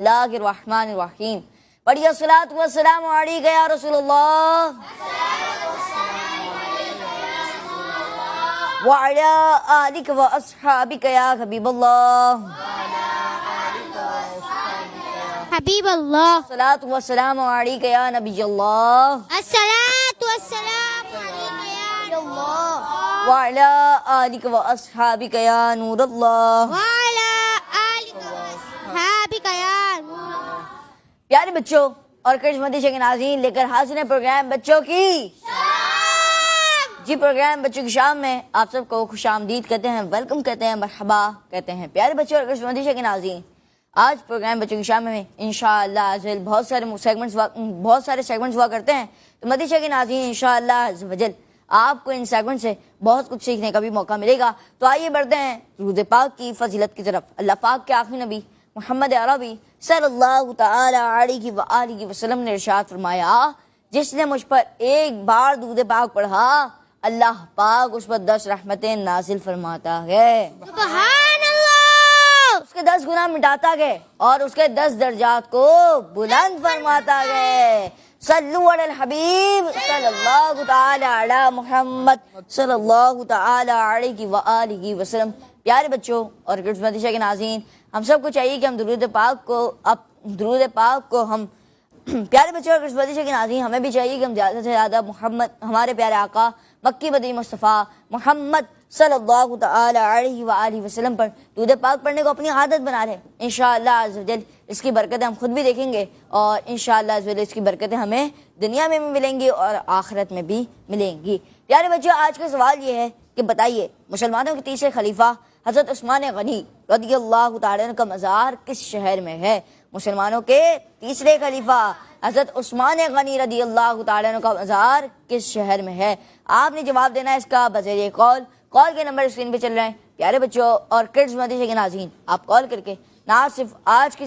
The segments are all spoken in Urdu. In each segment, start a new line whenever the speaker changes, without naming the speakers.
اللہ الرحمن الرحیم پڑھیے الصلاۃ والسلام علیک یا رسول اللہ وعلی آلک و اصحابک یا حبیب اللہ
حبیب اللہ
الصلاۃ والسلام علیک یا نبی اللہ
الصلاۃ والسلام علیک یا نبی اللہ
وعلی آلک و اصحابک یا نور اللہ
وعلی آلک و اصحابک یا نور اللہ۔
پیارے بچوں اور کرشمتی شیخ ناظرین لے کر حاضر ہیں پروگرام بچوں کی جی پروگرام بچوں کی شام میں آپ سب کو خوش آمدید کہتے ہیں، ویلکم کہتے ہیں، مرحبا کہتے ہیں۔ پیارے بچوں اور کرشمتی شیخ ناظرین آج پروگرام بچوں کی شام میں انشاءاللہ عزوجل بہت سارے سیگمنٹس ہوا کرتے ہیں، تو مدی شیخ ناظرین انشاءاللہ عزوجل آپ کو ان سیگمنٹ سے بہت کچھ سیکھنے کا بھی موقع ملے گا۔ تو آئیے بڑھتے ہیں درود پاک کی فضیلت کی طرف۔ اللہ پاک کے آخری نبی محمد عربی صلی اللہ تعالی علیہ وآلہ وسلم نے ارشاد فرمایا، جس نے مجھ پر ایک بار درود پاک پڑھا اللہ پاک اس پر 10 رحمتیں نازل فرماتا ہے،
سبحان اللہ،
اس کے 10 گناہ مٹاتا گئے اور اس کے 10 درجات کو بلند فرماتا گئے۔ صلو علی الحبیب صلی اللہ تعالی علی محمد صلی اللہ تعالی علیہ وآلہ وسلم۔ پیارے بچوں اور کرشمتی شیخ ناظرین ہم سب کو چاہیے کہ ہم درود پاک کو ہم پیارے بچوں اور کرشمتی شیخ ناظرین ہمیں بھی چاہیے کہ ہم زیادہ سے زیادہ ہمارے پیارے آقا مکی مدنی مصطفیٰ محمد صلی اللہ تعالی علیہ وآلہ وسلم پر درود پاک پڑھنے کو اپنی عادت بنا لیں۔ انشاءاللہ عزوجل اس کی برکتیں ہم خود بھی دیکھیں گے اور انشاءاللہ عزوجل اس کی برکتیں ہمیں دنیا میں بھی ملیں گی اور آخرت میں بھی ملیں گی۔ پیارے بچوں آج کا سوال یہ ہے کہ بتائیے مسلمانوں کے تیسرے خلیفہ حضرت عثمان غنی رضی اللہ تعالیٰ عنہ کا مزار کس شہر میں ہے؟ مسلمانوں کے تیسرے خلیفہ حضرت عثمان غنی رضی اللہ تعالیٰ عنہ کا مزار کس شہر میں ہے؟ آپ نے جواب دینا ہے اس کا بذریعہ کال کے نمبر اسکرین پہ چل رہے ہیں۔ پیارے بچوں اور کرڈز مدی شیخ ناظرین آپ کال کر کے نہ صرف آج کے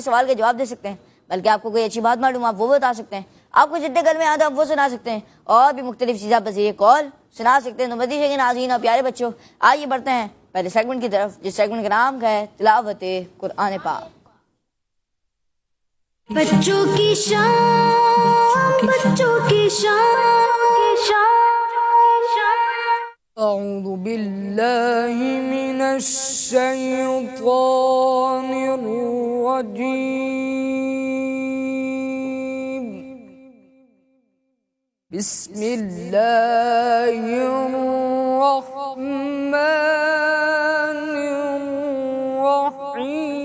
سوال کا جواب دے سکتے ہیں بلکہ آپ کو کوئی اچھی بات معلوم آپ وہ بتا سکتے ہیں، آپ کو جتنے گل میں آتا آپ وہ سنا سکتے ہیں اور بھی مختلف چیزیں آپ بذریعہ کال سنا سکتے ہیں۔ تو مدی شیخ ناظرین اور پیارے بچوں آئیے بڑھتے ہیں پہلے سیگمنٹ کی طرف، جس سیگمنٹ کا نام ہے تلاوت قرآن پاک۔
بچوں کی شام، بچوں کی شام۔
أعوذ بالله من الشيطان الرجيم بسم الله الرحمن الرحيم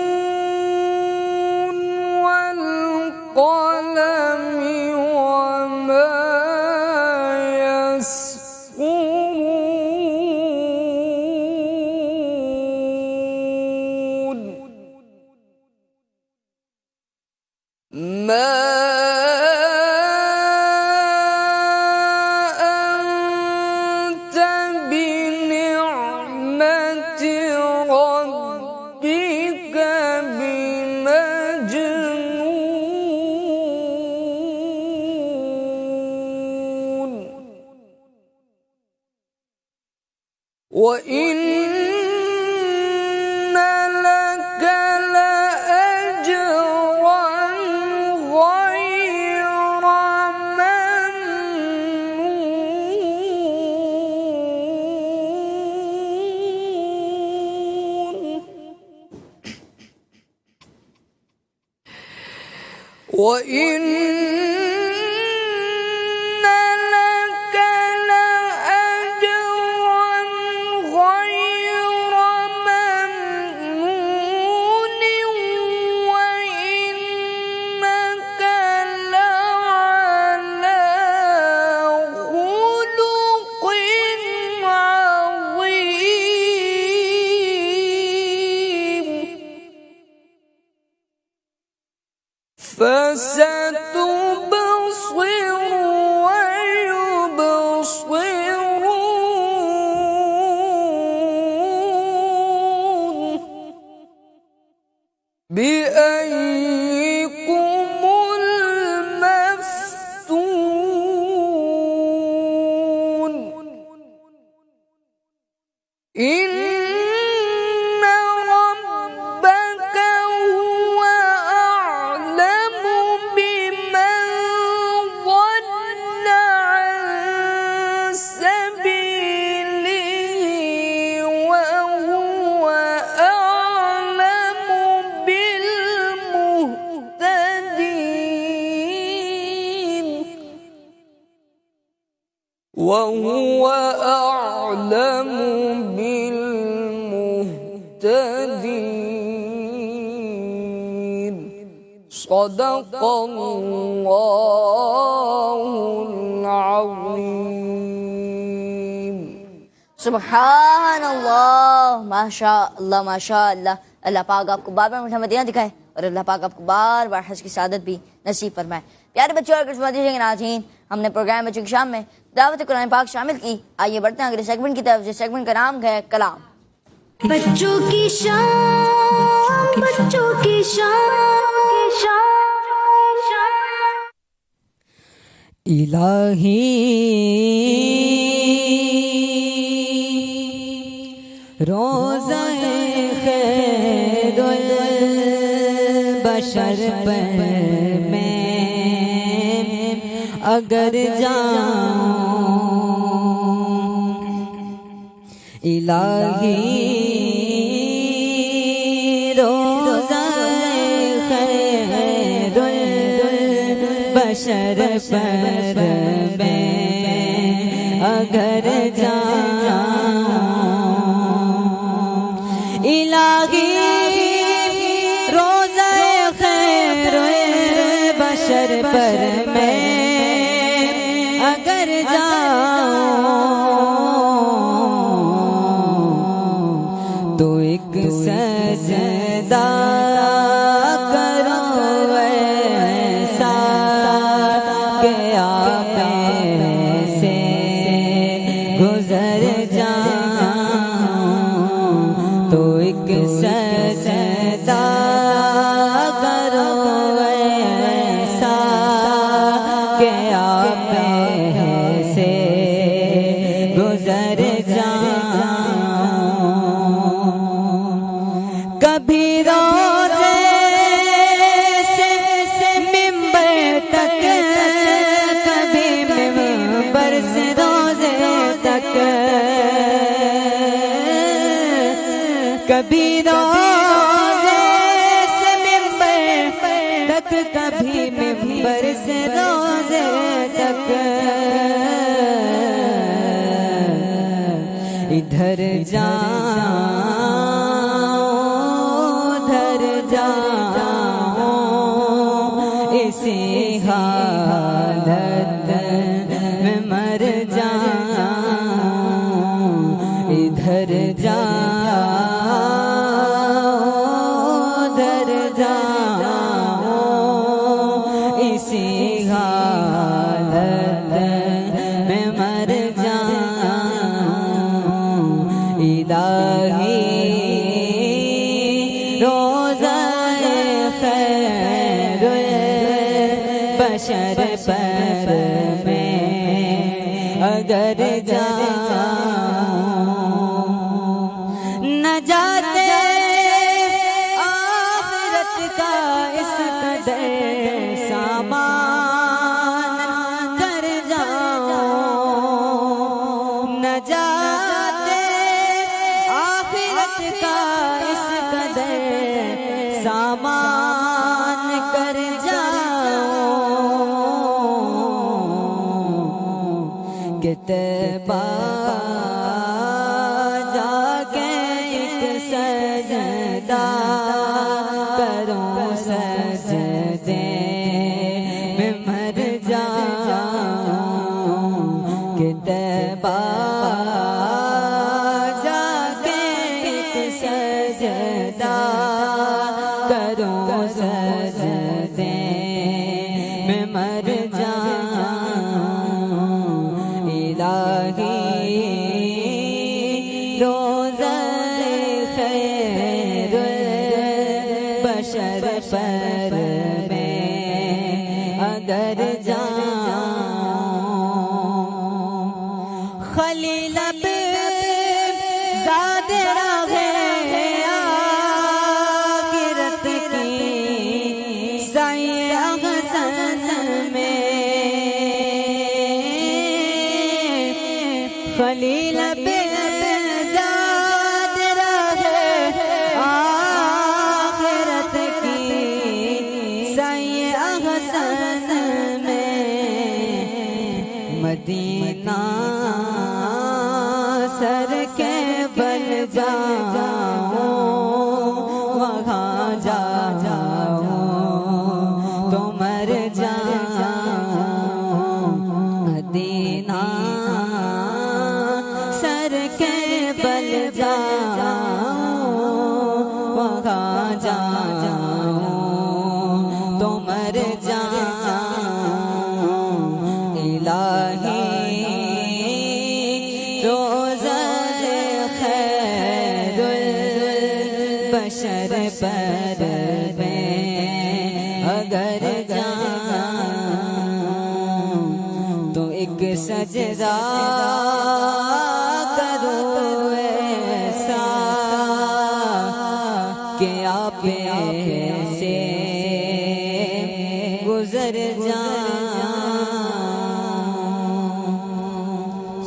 نون والقلم وما يسطرون ما أنت بنعمة ربك بمجنون وإن لك لأجرا غير ممنون وإن لك لأجرا غير ممنون وإنك لعلى خلق عظيم فستبصر ويبصرون بأيكم وهو أعلم بالمهتدين صدق الله العظيم.
سبحان اللہ، ماشاء اللہ ماشاء اللہ. اللہ پاک آپ کو بار بار میٹھا مدینہ دکھائے اور اللہ پاک آپ کو بار بار حج کی سعادت بھی نصیب فرمائے. پیارے بچوں اور کچھ ناظرین، ہم نے پروگرام بچوں کی شام میں دعوت قرآن پاک شامل کی. آئیے بڑھتے ہیں اگلے سیگمنٹ کی طرف، جس سیگمنٹ کا نام ہے کلام.
بچوں کی شام، بچوں کی شام.
الہی روزہ خیر البشر پر میں اگر جاؤں، الہی روزہ خیر البشر پر میں اگر جاؤں، الہی روزہ خیر البشر پر میں اگر جاؤں، تو ایک سجدہ کرو ایسا کہ آپ سے گزر جاؤں، تو ایک سجدہ کرو ایسا کہ آپ سے گزر جاؤں. کبھی روزے سے ممبر تک، کبھی ممبر سے روزے تک، کبھی روزے سے ممبر تک، کبھی ممبر سے روزے تک، ادھر جاؤں ادھر جاؤں، اسی حالت میں مر جاؤں، ادھر جاؤں ادھر جاؤں، اسی حالت میں مر جاؤں. الہی روزہ خیر البشر پر میں اگر جاؤں، نجات آخرت کا اس قدر سامان کر جاؤں، نجات آخرت کا اس قدر سامان کر جاؤں، کہ طیبہ جا کے ایک سجدہ کروں، سجدے میں مر جاؤں، کہ طیبہ جا کے ایک سجدہ کروں، سجدے میں مر جاؤں. الہی روزہ خیر البشر پر میں اگر جاؤں، خلیل زاد راہ آخرت کی سعی احسن میں، خلیل زاد راہ آخرت کی سعی احسن میں، مدینہ سر کے بل جاؤ وہاں جاؤ تو مر جاؤ مدینہ سر کے بل جاؤ وہاں جاؤ تو مر جاؤ بشر پر میں اگر جاؤں تو ایک سجدہ کرو ایسا کہ آپ سے گزر جاؤں.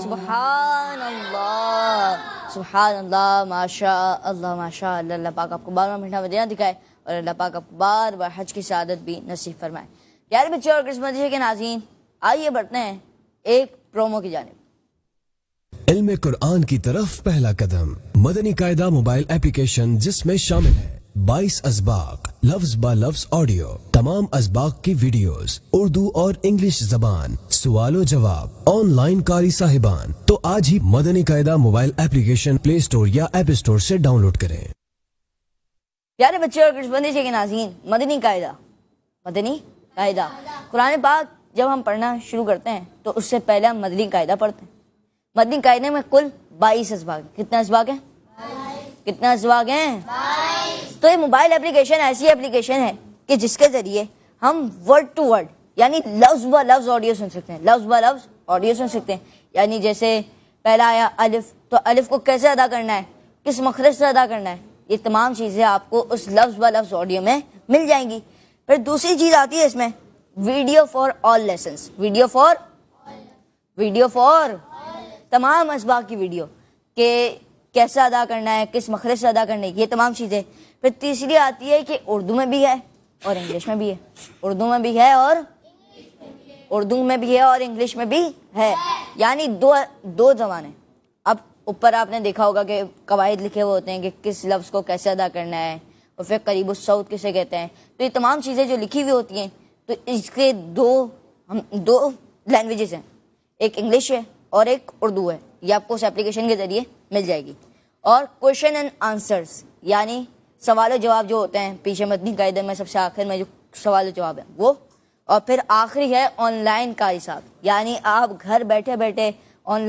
سبحان اللہ سبحان اللہ ماشاء اللہ ماشاء اللہ. اللہ پاک آپ کو بار بار میٹھا مدینہ دکھائے اور اللہ پاک آپ کو بار بار حج کی سعادت بھی نصیب فرمائے. پیارے بچے اور کرسمس کے ناظرین، آئیے بڑھتے ہیں ایک پرومو کی جانب.
علم قرآن کی طرف پہلا قدم، مدنی قاعدہ موبائل ایپلیکیشن، جس میں شامل ہے 22 اسباق، لفظ با لفظ آڈیو، تمام اسباق کی ویڈیوز، اردو اور انگلش زبان، سوال و جواب، آن لائن قاری صاحبان. تو آج ہی مدنی قاعدہ موبائل ایپلیکیشن پلے اسٹور یا ایپ اسٹور سے ڈاؤن لوڈ کریں.
پیارے بچے اور کرسمس کے ناظرین، مدنی قاعدہ قرآن پاک جب ہم پڑھنا شروع کرتے ہیں تو اس سے پہلے ہم مدنی قاعدہ پڑھتے ہیں. مدنی قاعدے میں کل 22 اسباق. کتنا اسباق ہیں؟ کتنا اسباق ہیں؟ تو یہ موبائل ایپلیکیشن ایسی ایپلیکیشن ہے کہ جس کے ذریعے ہم ورڈ ٹو ورڈ یعنی لفظ با لفظ آڈیو سن سکتے ہیں. لفظ با لفظ آڈیو سن سکتے ہیں. یعنی جیسے پہلا آیا الف، تو الف کو کیسے ادا کرنا ہے، کس مخرج سے ادا کرنا ہے، یہ تمام چیزیں آپ کو اس لفظ با لفظ آڈیو میں مل جائیں گی. پھر دوسری چیز آتی ہے اس میں video for all lessons. Video for تمام اسباق کی ویڈیو کہ کیسے ادا کرنا ہے، کس مخرج سے ادا کرنا ہے، یہ تمام چیزیں. پھر تیسری آتی ہے کہ اردو میں بھی ہے اور انگلش میں بھی ہے. اردو میں بھی ہے اور انگلش میں بھی ہے. یعنی دو زبانیں. اب اوپر آپ نے دیکھا ہوگا کہ قواعد لکھے ہوئے ہوتے ہیں کہ کس لفظ کو کیسے ادا کرنا ہے، اور پھر قریب الصوت کسے کہتے ہیں. تو یہ تمام چیزیں جو لکھی ہوئی ہوتی ہیں، تو اس کے دو لینگویجز ہیں، ایک انگلش ہے اور ایک اردو ہے. یہ آپ کو اس ایپلیکیشن کے ذریعے مل جائے گی. اور کویشچن اینڈ آنسرس یعنی سوال و جواب جو ہوتے ہیں پیچھے مدنی قاعدے میں سب سے آخر میں جو سوال و جواب ہے وہ. اور پھر آخری ہے آن لائن قاری صاحب، یعنی آپ گھر بیٹھے بیٹھے آن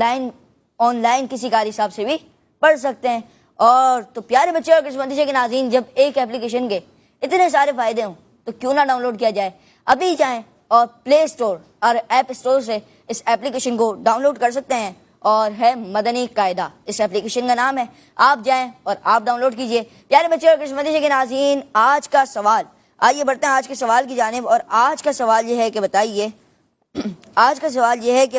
لائن کسی قاری صاحب سے بھی پڑھ سکتے ہیں. اور تو پیارے بچے اور کرسمس کے ناظرین، جب ایک ایپلیکیشن کے اتنے سارے فائدے ہوں تو کیوں نہ ڈاؤن لوڈ کیا جائے. ابھی جائیں اور پلے اسٹور اور ایپ اسٹور سے اس ایپلیکیشن کو ڈاؤن لوڈ کر سکتے ہیں، اور ہے مدنی قاعدہ. اس ایپلیکیشن کا نام ہے. آپ جائیں اور آپ ڈاؤن لوڈ کیجئے. پیارے بچے اور کرسمس کے ناظرین، آج کا سوال، آئیے بڑھتے ہیں آج کے سوال کی جانب. اور آج کا سوال یہ ہے کہ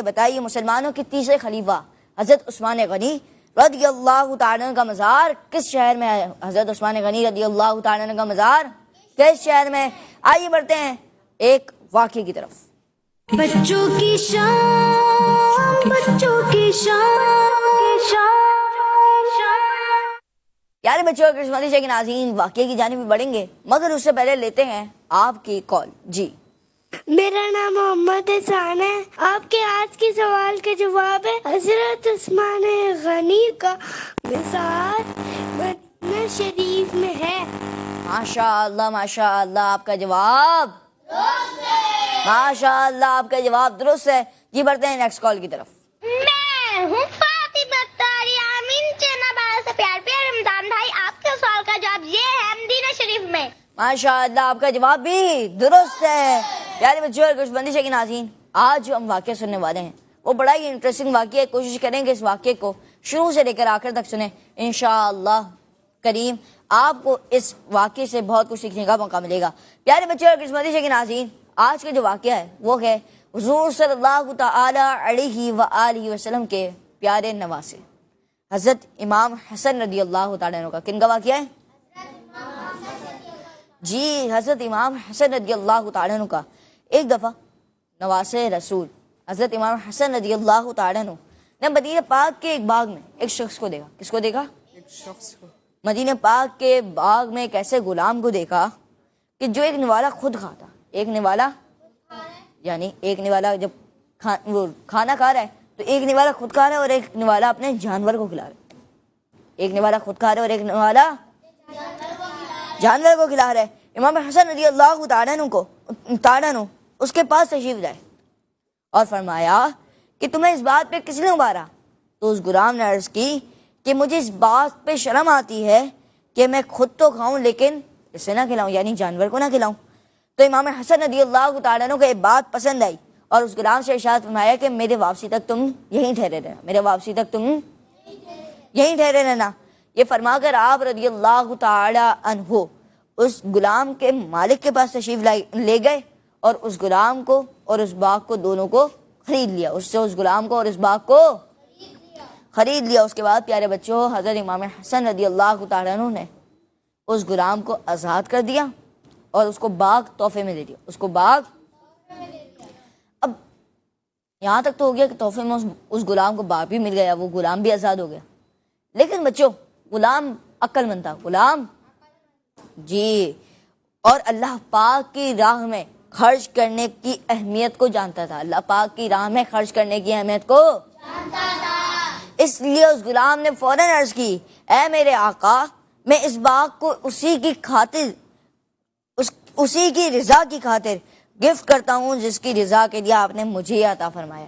بتائیے مسلمانوں کے تیسرے خلیفہ حضرت عثمان غنی رضی اللہ تعالیٰ عنہ کا مزار کس شہر میں ہے؟ حضرت عثمان غنی رضی اللہ تعالیٰ عنہ کا مزار کس شہر میں؟ آئیے بڑھتے ہیں ایک واقعے کی طرف.
بچوں کی شان، بچوں کی شان.
پیارے بچوں اور کرسمس کے ناظرین، واقعے کی جانب بھی بڑھیں گے، مگر اس سے پہلے لیتے ہیں آپ کی کال. جی،
میرا نام محمد احسان ہے. آپ کے آج کے سوال کا جواب ہے حضرت عثمان غنی کا مزار مدینہ شریف میں ہے.
ماشاء اللہ آپ کا جواب ماشاء اللہ آپ کا جواب درست ہے. جی، بڑھتے ہیں نیکسٹ کال کی طرف.
میں ہوں فاطمہ تاری آمین چنا بارہ سے پیار رمضان بھائی. آپ کے سوال کا جواب یہ ہے مدینہ شریف میں.
ماشاء اللہ آپ کا جواب بھی درست ہے. پیارے بچوں اور کرسمس کے ناظرین، آج جو ہم واقعہ سننے والے ہیں وہ بڑا ہی انٹرسٹنگ واقعہ ہے. کوشش کریں کہ اس واقعے کو شروع سے لے کر آخر تک سنیں. انشاءاللہ کریم آپ کو اس واقعے سے بہت کچھ سیکھنے کا موقع ملے گا. پیارے بچے اور کرسمس کے ناظرین، آج کا جو واقعہ ہے وہ ہے حضور صلی اللہ تعالی علیہ وآلہ وسلم کے پیارے نواسے حضرت امام حسن رضی اللہ تعالیٰ عنہ کا. کن کا واقعہ ہے؟ جی، حضرت امام حسن رضی اللہ تعالیٰ عنہ کا. ایک دفعہ نواسے رسول حضرت امام حسن رضی اللہ تعالیٰ عنہ نے مدینہ پاک کے ایک باغ میں ایک شخص کو دیکھا. کس کو دیکھا؟
ایک شخص کو.
مدینہ پاک کے باغ میں ایک ایسے غلام کو دیکھا کہ جو ایک نوالا خود کھاتا. ایک نوالا یعنی ایک نوالا جب وہ کھانا کھا رہا ہے تو ایک نوالا خود کھا رہا ہے اور ایک نوالا اپنے جانور کو کھلا رہا ہے. ایک نوالا خود کھا رہا ہے اور ایک نوالا جانور کو کھلا رہا ہے. امام حسن رضی اللہ تعالیٰ عنہ اس کے پاس تشریف لائے اور فرمایا کہ تمہیں اس بات پہ کس نے ابھارا؟ تو اس غلام نے عرض کی کہ مجھے اس بات پہ شرم آتی ہے کہ میں خود تو کھاؤں لیکن اسے نہ کھلاؤں، یعنی جانور کو نہ کھلاؤں. تو امام حسن رضی اللہ تعالیٰ عنہ کو یہ بات پسند آئی اور اس غلام سے ارشاد فرمایا کہ میرے واپسی تک تم یہیں ٹھہرے رہنا، میرے واپسی تک تم یہیں ٹھہرے رہنا. یہ فرما کر آپ رضی اللہ تعالیٰ عنہ اس غلام کے مالک کے پاس تشریف لے گئے اور اس غلام کو اور اس باغ کو دونوں کو خرید لیا. اس سے اس غلام کو اور اس باغ کو خرید لیا. اس کے بعد پیارے بچوں حضرت امام حسن رضی اللہ تعالیٰ عنہ نے اس غلام کو آزاد کر دیا اور اس کو باغ تحفے میں دے دیا. اس کو باغ اب یہاں تک تو ہو گیا کہ تحفے میں اس غلام کو باغ بھی مل گیا، وہ غلام بھی آزاد ہو گیا. لیکن بچوں غلام عقل مند تھا، غلام جی، اور اللہ پاک کی راہ میں خرچ کرنے کی اہمیت کو جانتا تھا. اللہ پاک کی راہ میں خرچ کرنے کی اہمیت کو جانتا تھا. اس لیے اس غلام نے فوراً عرض کی اے میرے آقا میں اس باغ کو اسی کی خاطر اسی کی رضا کی خاطر گفٹ کرتا ہوں جس کی رضا کے لیے آپ نے مجھے عطا فرمایا.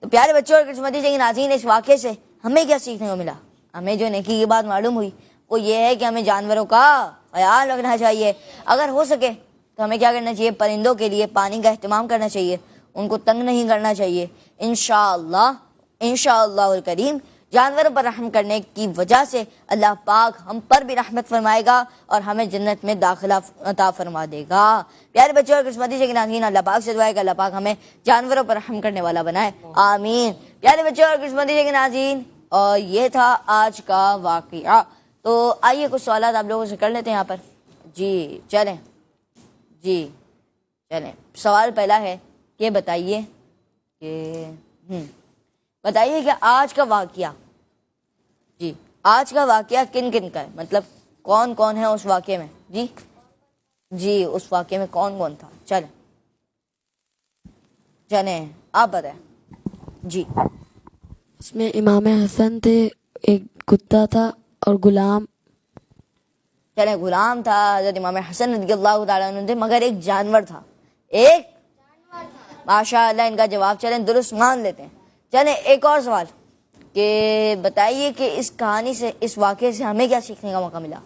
تو پیارے بچوں اور قسمتی کے ناظرین اس واقعے سے ہمیں کیا سیکھنے کو ملا؟ ہمیں جو نیکی کی بات معلوم ہوئی وہ یہ ہے کہ ہمیں جانوروں کا خیال رکھنا چاہیے. اگر ہو سکے تو ہمیں کیا کرنا چاہیے؟ پرندوں کے لیے پانی کا اہتمام کرنا چاہیے، ان کو تنگ نہیں کرنا چاہیے. انشاءاللہ الکریم جانوروں پر رحم کرنے کی وجہ سے اللہ پاک ہم پر بھی رحمت فرمائے گا اور ہمیں جنت میں داخلہ عطا فرما دے گا. پیارے بچوں اور قسمتی کے ناظرین اللہ پاک سے دعا ہے کہ اللہ پاک ہمیں جانوروں پر رحم کرنے والا بنائے، آمین. پیارے بچوں اور قسمتی کے ناظرین اور یہ تھا آج کا واقعہ. تو آئیے کچھ سوالات آپ لوگوں سے کر لیتے ہیں یہاں پر. جی چلیں سوال پہلا ہے کہ بتائیے کہ آج کا واقعہ کن کن کا ہے؟ مطلب کون کون ہے اس واقعے میں؟ جی اس واقعے میں کون کون تھا؟ چلیں آپ بتائیں. جی
اس میں امام حسن تھے، ایک کتا تھا اور غلام.
چلیں غلام تھا، حضرت امام حسن رضی اللہ تعالیٰ عنہ تھے، مگر ایک جانور تھا. ماشاء اللہ ان کا جواب چلیں درست مان لیتے ہیں. چلیں ایک اور سوال کہ بتائیے کہ اس کہانی سے اس واقعے سے ہمیں کیا سیکھنے کا موقع ملا؟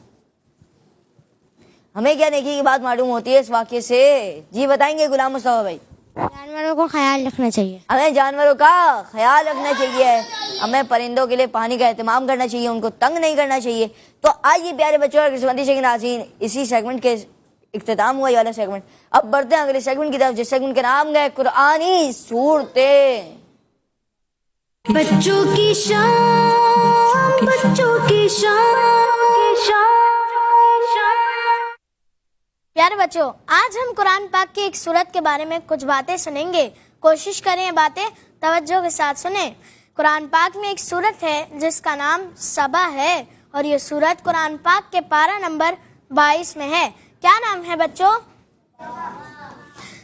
ہمیں کیا نیکی کی بات معلوم ہوتی ہے اس واقعے سے؟ جی بتائیں گے غلام مصطفیٰ بھائی.
جانوروں کو خیال رکھنا چاہیے.
ہمیں جانوروں کا خیال رکھنا چاہیے، ہمیں پرندوں کے لیے پانی کا اہتمام کرنا چاہیے، ان کو تنگ نہیں کرنا چاہیے. تو آئیے پیارے بچوں اور قسمتی کے ناظرین اسی سیگمنٹ کے اختتام ہوا یہ والا سیگمنٹ. اب بڑھتے ہیں اگلے سیگمنٹ کی طرف جس سیگمنٹ کے نام ہے قرآنی صورتیں.
بچوں کی شان، بچوں کی شان. پیارے بچوں آج ہم قرآن پاک کی ایک سورت کے بارے میں کچھ باتیں سنیں گے. کوشش کریں یہ باتیں توجہ کے ساتھ سنیں. قرآن پاک میں ایک سورت ہے جس کا نام سبا ہے اور یہ سورت قرآن پاک کے پارہ نمبر 22 میں ہے. کیا نام ہے بچوں؟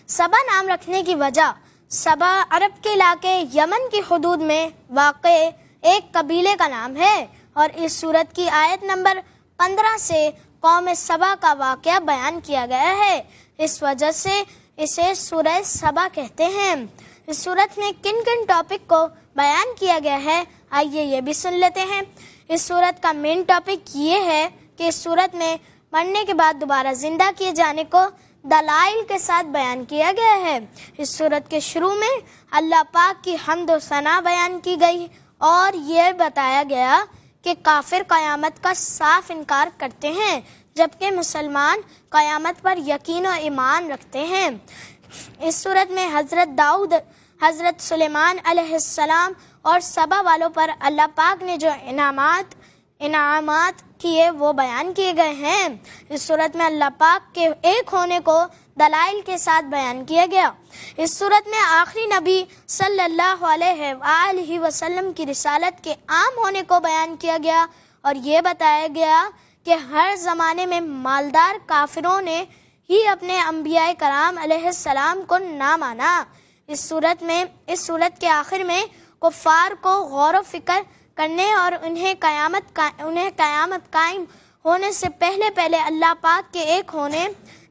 سبا نام رکھنے کی وجہ، سبا عرب کے علاقے یمن کی حدود میں واقع ایک قبیلے کا نام ہے اور اس سورت کی آیت نمبر 15 سے قوم سبا کا واقعہ بیان کیا گیا ہے. اس وجہ سے اسے سورہ سبا کہتے ہیں. اس سورت میں کن کن ٹاپک کو بیان کیا گیا ہے آئیے یہ بھی سن لیتے ہیں. اس سورت کا مین ٹاپک یہ ہے کہ اس سورت میں مرنے کے بعد دوبارہ زندہ کیے جانے کو دلائل کے ساتھ بیان کیا گیا ہے. اس سورت کے شروع میں اللہ پاک کی حمد و ثنا بیان کی گئی اور یہ بتایا گیا کہ کافر قیامت کا صاف انکار کرتے ہیں جبکہ مسلمان قیامت پر یقین و ایمان رکھتے ہیں. اس سورت میں حضرت داؤد، حضرت سلیمان علیہ السلام اور سبا والوں پر اللہ پاک نے جو انعامات کیے وہ بیان کیے گئے ہیں. اس صورت میں اللہ پاک کے ایک ہونے کو دلائل کے ساتھ بیان کیا گیا۔ اس صورت میں آخری نبی صلی اللہ علیہ وآلہ وسلم کی رسالت کے عام ہونے کو بیان کیا گیا اور یہ بتایا گیا کہ ہر زمانے میں مالدار کافروں نے ہی اپنے انبیاء کرام علیہ السلام کو نہ مانا۔ اس صورت کے آخر میں کفار کو غور و فکر کرنے اور انہیں قیامت قائم ہونے سے پہلے اللہ پاک کے ایک ہونے،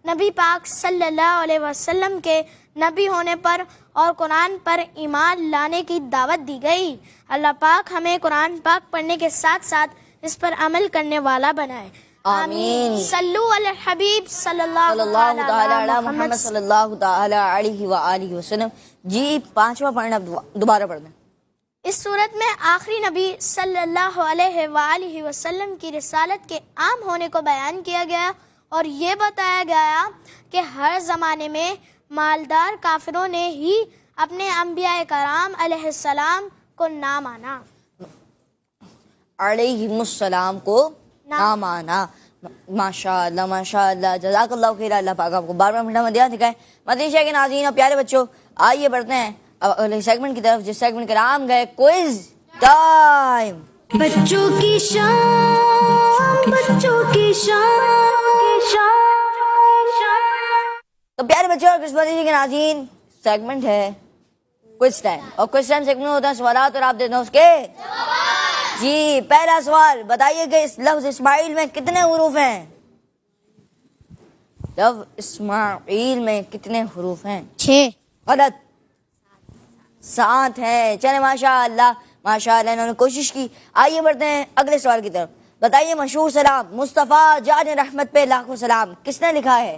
نبی پاک صلی اللہ علیہ وسلم کے نبی ہونے پر اور قرآن پر ایمان لانے کی دعوت دی گئی۔ اللہ پاک ہمیں قرآن پاک پڑھنے کے ساتھ ساتھ اس پر عمل کرنے والا بنائے،
آمین۔
صلو علی الحبیب صلی
صلی
اللہ
اللہ تعالی علی
علیہ
محمد صلی اللہ تعالی علیہ وآلہ وسلم۔ جی 5واں پڑھنا دوبارہ پڑھ دیں۔
اس صورت میں آخری نبی صلی اللہ علیہ وآلہ وسلم کی رسالت کے عام ہونے کو بیان کیا گیا اور یہ بتایا گیا کہ ہر زمانے میں مالدار کافروں نے ہی اپنے انبیاء کرام علیہ السلام کو نہ مانا،
علیہم السلام کو نہ مانا۔ ماشاءاللہ ماشاءاللہ، جزاک اللہ خیر۔ اللہ پاک آپ کو بار بار میٹھا مدیح دکھائے۔ مدنی شاہ کے ناظرین اور پیارے بچوں، آئیے بڑھتے ہیں اگلے سیگمنٹ کی طرف، جس سیگمنٹ کا نام ہے کوئز ٹائم۔
بچوں کی شان، بچوں کی شان۔
تو پیارے بچوں اور مدنی کے ناظرین، سیگمنٹ ہے کوئز ٹائم، اور کوئز ٹائم سیگمنٹ ہوتا ہے سوالات اور آپ دیتے ہیں اس کے جی۔ پہلا سوال بتائیے کہ اس لفظ اسماعیل میں کتنے حروف ہیں؟ لفظ اسماعیل میں کتنے حروف ہیں؟
6۔
غلط، 7 ہیں۔ چلے ماشاءاللہ ماشاءاللہ، انہوں نے کوشش کی۔ آئیے بڑھتے ہیں اگلے سوال کی طرف۔ بتائیے مشہور سلام مصطفیٰ جان رحمت پہ لاکھوں سلام کس نے لکھا ہے؟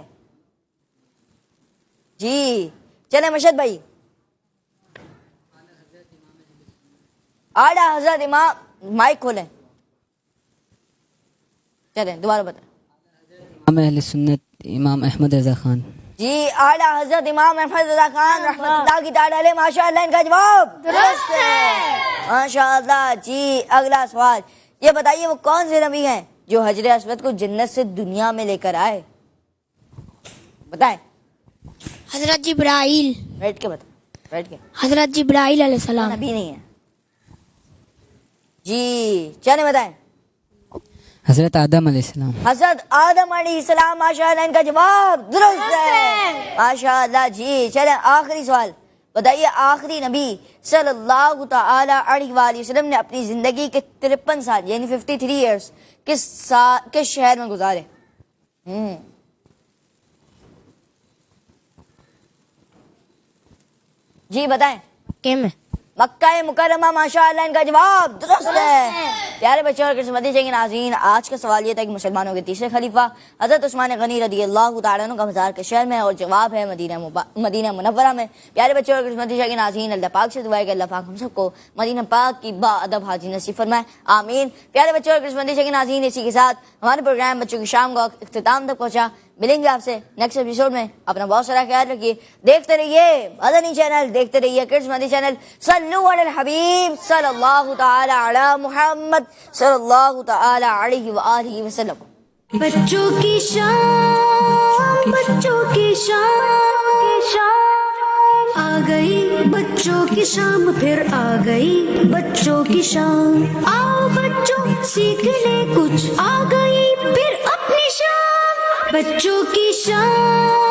جی چلے مشہد بھائی۔ اعلیٰ حضرت امام، مائک کھولیں، چلیں دوبارہ بتائیں۔
امام اہل سنت امام احمد رضا خان۔
جی اعلیٰ حضرت امام احمد رضا خان رحمۃ اللہ کی تعالی علیہ، ماشاءاللہ ان کا جواب درست ہے، ماشاءاللہ۔ جی اگلا سوال، یہ بتائیے وہ کون سے نبی ہیں جو حجر اسود کو جنت سے دنیا میں لے کر آئے؟ بتائیں،
حضرت جبرائیل،
بیٹھ کے بتائیں، بیٹھ کے۔
حضرت جبرائیل علیہ السلام۔
نبی نہیں ہے جی، چلیں بتائیں۔
حضرت آدم علیہ السلام۔
حضرت آدم علیہ السلام، ماشاءاللہ ان کا جواب درست ہے، ماشاءاللہ۔ جی چلیں آخری سوال، بتائیے آخری نبی صلی اللہ تعالی علیہ وآلہ وسلم نے اپنی زندگی کے 53 سال یعنی 53 ایئرس کس شہر میں گزارے؟ جی بتائیں۔ مکہ مکرمہ، ماشاءاللہ ان کا جواب درست ہے۔ پیارے بچوں اور قسمتی کے ناظرین، آج کا سوال یہ تھا کہ مسلمانوں کے تیسرے خلیفہ حضرت عثمان غنی رضی اللہ تعالیٰ عنہ کا مزار کے شہر میں، اور جواب ہے مدینہ منورہ میں۔ پیارے بچوں اور قسمتی کے ناظرین، اللہ پاک سے دعا ہے کہ اللہ پاک ہم سب کو مدینہ پاک کی با ادب حاضری نصیب فرمائے، آمین۔ پیارے بچوں اور قسمتی کے ناظرین، اسی کے ساتھ ہمارے پروگرام بچوں کی شام کا اختتام تک پہنچا۔ ملیں گے آپ سے نیکسٹ ایپیسوڈ میں، اپنا بہت سارا خیال رکھیے، دیکھتے رہیے مدنی چینل، دیکھتے رہیے کڈز مدنی چینل۔ صلو علی الحبیب صلی اللہ تعالی علی محمد صلی اللہ تعالی علیہ وآلہ وسلم۔
بچوں کی شان، بچوں کی شان، آ گئی بچوں کی شام، پھر آ گئی بچوں کی شام۔ آؤ بچوں سیکھ لے کچھ، آ گئی پھر اپنی شام، بچوں کی شان۔